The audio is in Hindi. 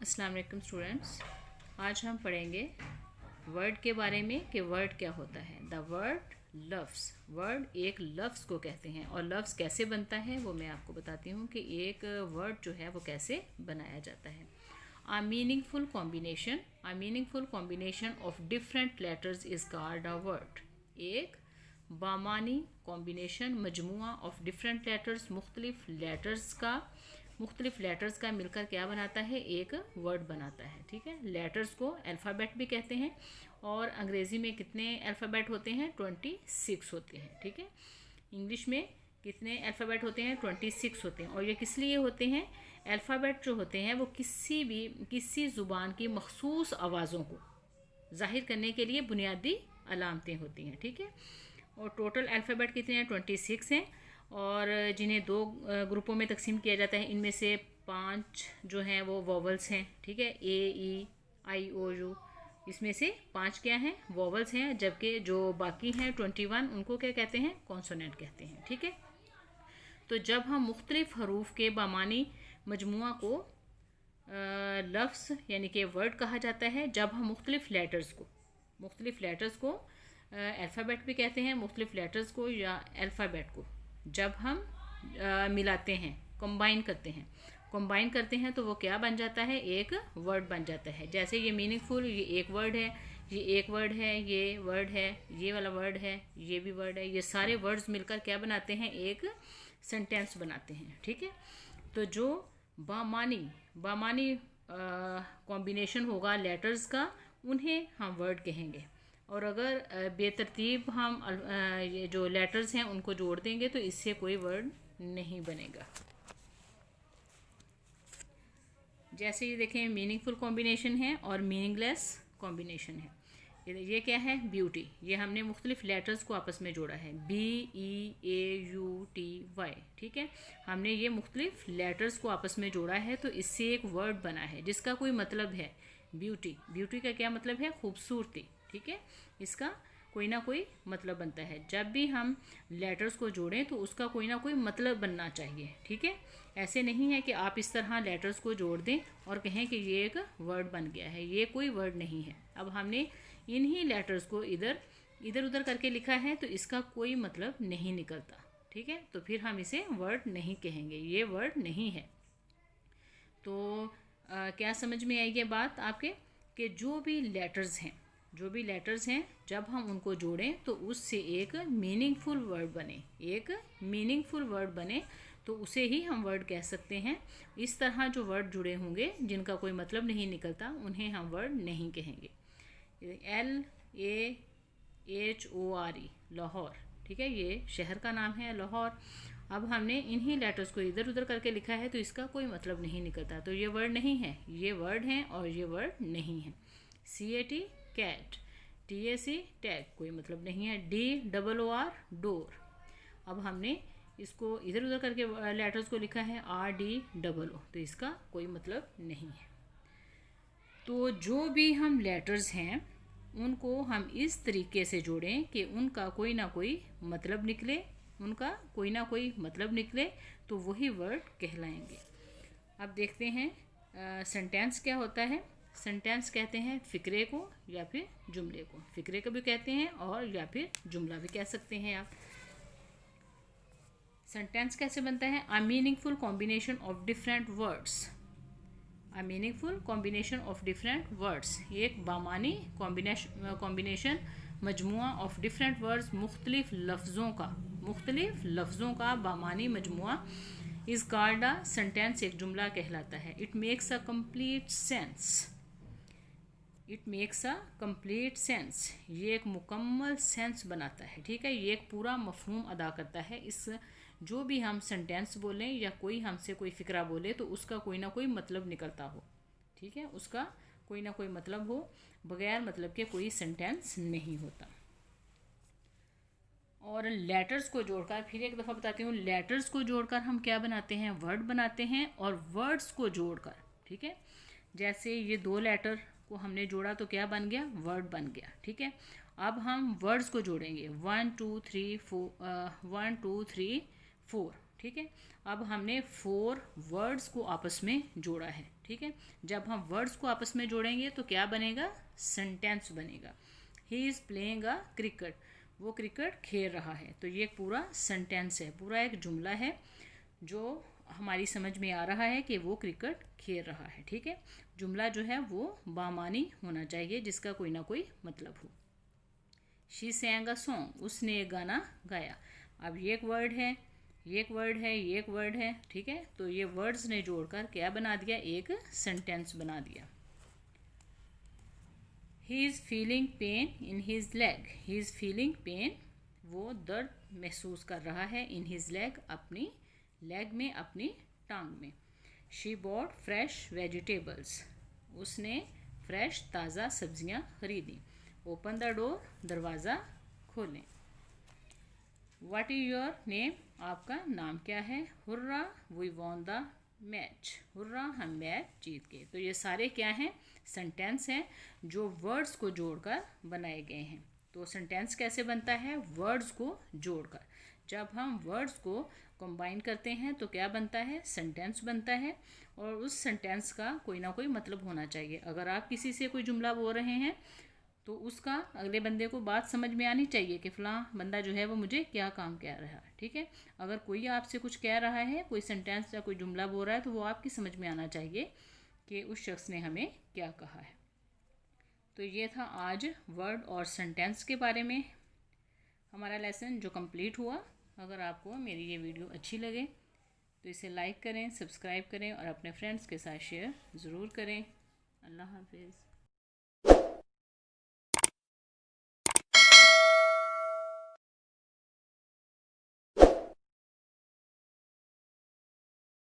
अस्सलाम वालेकुम स्टूडेंट्स। आज हम पढ़ेंगे वर्ड के बारे में कि वर्ड क्या होता है। द वर्ड लफ्ज़, वर्ड एक लफ्ज़ को कहते हैं और लफ्ज़ कैसे बनता है वो मैं आपको बताती हूँ कि एक वर्ड जो है वो कैसे बनाया जाता है। A meaningful combination of different letters is called a word। एक बामानी कॉम्बिनेशन मजमुआ ऑफ डिफरेंट लेटर्स, मुख्तलिफ लेटर्स का मिलकर क्या बनाता है, एक वर्ड बनाता है। ठीक है, लेटर्स को अल्फ़ाबेट भी कहते हैं और अंग्रेज़ी में कितने अल्फ़ाबेट होते हैं, 26 होते हैं। ठीक है, इंग्लिश में कितने अल्फ़ाबेट होते हैं, 26 होते हैं। और ये किस लिए होते हैं, अल्फ़ाबेट जो होते हैं वो किसी ज़ुबान की मखसूस आवाज़ों को ज़ाहिर करने के लिए बुनियादी अलामतें होती हैं। ठीक है, और टोटल अल्फ़ाबेट कितने हैं, 26 हैं और जिन्हें दो ग्रुपों में तकसीम किया जाता है। इनमें से 5 जो हैं वो वोवल्स हैं। ठीक है, A, E, I, O, U, इसमें से 5 क्या हैं, वोवल्स हैं, जबकि जो बाकी हैं 21 उनको क्या कहते हैं, कॉन्सोनेंट कहते हैं। ठीक है, तो जब हम मुख्तलिफ हरूफ के बामानी मजमुआ को लफ्ज़ यानी कि वर्ड कहा जाता है जब हम मुख्तलिफ लेटर्स को अल्फ़ाबेट भी कहते हैं, मुख्तलिफ लेटर्स को या अल्फ़ाबेट को जब हम मिलाते हैं, कंबाइन करते हैं तो वो क्या बन जाता है, एक वर्ड बन जाता है। जैसे ये मीनिंगफुल, ये एक वर्ड है, ये एक वर्ड है, ये वर्ड है, ये वाला वर्ड है, ये भी वर्ड है। ये सारे वर्ड्स मिलकर क्या बनाते हैं, एक सेंटेंस बनाते हैं। ठीक है, तो जो बामानी कॉम्बिनेशन होगा लेटर्स का, उन्हें हम वर्ड कहेंगे। और अगर बेतरतीब हम ये जो लेटर्स हैं उनको जोड़ देंगे तो इससे कोई वर्ड नहीं बनेगा। जैसे ये देखें, मीनिंगफुल कॉम्बिनेशन है और मीनिंगलेस कॉम्बिनेशन है। ये क्या है, ब्यूटी। ये हमने मुख्तलिफ लेटर्स को आपस में जोड़ा है, BEAUTY। ठीक है, हमने ये मुख्तलिफ लेटर्स को आपस में जोड़ा है तो इससे एक वर्ड बना है जिसका कोई मतलब है, ब्यूटी का क्या मतलब है, खूबसूरती। ठीक है, इसका कोई ना कोई मतलब बनता है। जब भी हम लेटर्स को जोड़ें तो उसका कोई ना कोई मतलब बनना चाहिए। ठीक है, ऐसे नहीं है कि आप इस तरह लेटर्स को जोड़ दें और कहें कि ये एक वर्ड बन गया है, ये कोई वर्ड नहीं है। अब हमने इन्हीं लेटर्स को इधर उधर करके लिखा है तो इसका कोई मतलब नहीं निकलता। ठीक है, तो फिर हम इसे वर्ड नहीं कहेंगे, ये वर्ड नहीं है। तो क्या समझ में आई ये बात आपके, कि जो भी लेटर्स हैं जब हम उनको जोड़ें तो उससे एक मीनिंगफुल वर्ड बने तो उसे ही हम वर्ड कह सकते हैं। इस तरह जो वर्ड जुड़े होंगे जिनका कोई मतलब नहीं निकलता उन्हें हम वर्ड नहीं कहेंगे। LAHORE, लाहौर। ठीक है, ये शहर का नाम है, लाहौर। अब हमने इन्हीं लेटर्स को इधर उधर करके लिखा है तो इसका कोई मतलब नहीं निकलता, तो ये वर्ड नहीं है, ये वर्ड है और ये वर्ड नहीं है। CAT, cat. TAC, टैग, कोई मतलब नहीं है। DOOR, door. अब हमने इसको इधर उधर करके लेटर्स को लिखा है RDOO, तो इसका कोई मतलब नहीं है। तो जो भी हम लेटर्स हैं उनको हम इस तरीके से जोड़ें कि उनका कोई ना कोई मतलब निकले, तो वही वर्ड कहलाएंगे। अब देखते हैं सेंटेंस क्या होता है। सेंटेंस कहते हैं फ़िक्रे को या फिर जुमले को। फ़िक्रे को भी कहते हैं और या फिर जुमला भी कह सकते हैं आप। सेंटेंस कैसे बनता है, a meaningful combination of different words, एक बामानी कॉम्बिनेशन मजमुआ ऑफ डिफरेंट वर्ड्स, मुख्तलिफ लफ्ज़ों का बामानी मजमुआ इज़ कॉल्ड अ सेंटेंस, एक जुमला कहलाता है। It makes a complete sense, ये एक मुकम्मल सेंस बनाता है। ठीक है, ये एक पूरा मफहूम अदा करता है। इस जो भी हम सेंटेंस बोलें या कोई हमसे कोई फ़िक्रा बोले तो उसका कोई ना कोई मतलब निकलता हो। ठीक है, उसका कोई ना कोई मतलब हो, बगैर मतलब के कोई सेंटेंस नहीं होता। और लेटर्स को जोड़कर, फिर एक दफ़ा बताती हूँ, लेटर्स को जोड़कर हम क्या बनाते हैं, वर्ड बनाते हैं। और वर्ड्स को जोड़कर, ठीक है, जैसे ये 2 लेटर को हमने जोड़ा तो क्या बन गया, वर्ड बन गया। ठीक है, अब हम वर्ड्स को जोड़ेंगे, 1 2 3 4। ठीक है, अब हमने 4 वर्ड्स को आपस में जोड़ा है। ठीक है। जब हम वर्ड्स को आपस में जोड़ेंगे तो क्या बनेगा, सेंटेंस बनेगा। He is playing a cricket, वो क्रिकेट खेल रहा है। तो ये पूरा सेंटेंस है, पूरा एक जुमला है जो हमारी समझ में आ रहा है कि वो क्रिकेट खेल रहा है। ठीक है, जुमला जो है वो बामानी होना चाहिए, जिसका कोई ना कोई मतलब हो। शी सैंग अ सॉन्ग, उसने एक गाना गाया। अब ये एक वर्ड है, ये एक वर्ड है, ये एक वर्ड है। ठीक है, तो ये वर्ड्स ने जोड़कर क्या बना दिया, एक सेंटेंस बना दिया। He is feeling pain in his leg, he is feeling pain, वो दर्द महसूस कर रहा है, इन हीज लेग, अपनी लेग में, अपनी टांग में। शी बॉट फ्रेश वेजिटेबल्स, उसने फ्रेश ताज़ा सब्जियां खरीदी। ओपन द डोर, दरवाज़ा खोलें। व्हाट इज़ योर नेम, आपका नाम क्या है। Hurrah we won the match, hurrah हम मैच जीत गए। तो ये सारे क्या हैं, सेंटेंस हैं जो वर्ड्स को जोड़कर बनाए गए हैं। तो सेंटेंस कैसे बनता है, वर्ड्स को जोड़कर। जब हम वर्ड्स को कंबाइन करते हैं तो क्या बनता है, सेंटेंस बनता है। और उस सेंटेंस का कोई ना कोई मतलब होना चाहिए। अगर आप किसी से कोई जुमला बोल रहे हैं तो उसका अगले बंदे को बात समझ में आनी चाहिए कि फ़लाँ बंदा जो है वो मुझे क्या काम कह रहा है। ठीक है, अगर कोई आपसे कुछ कह रहा है, कोई सेंटेंस या कोई जुमला बोल रहा है, तो वो आपकी समझ में आना चाहिए कि उस शख्स ने हमें क्या कहा है। तो ये था आज वर्ड और सेंटेंस के बारे में हमारा लेसन जो कंप्लीट हुआ। अगर आपको मेरी ये वीडियो अच्छी लगे तो इसे लाइक करें, सब्सक्राइब करें और अपने फ्रेंड्स के साथ शेयर ज़रूर करें। अल्लाह हाफिज़।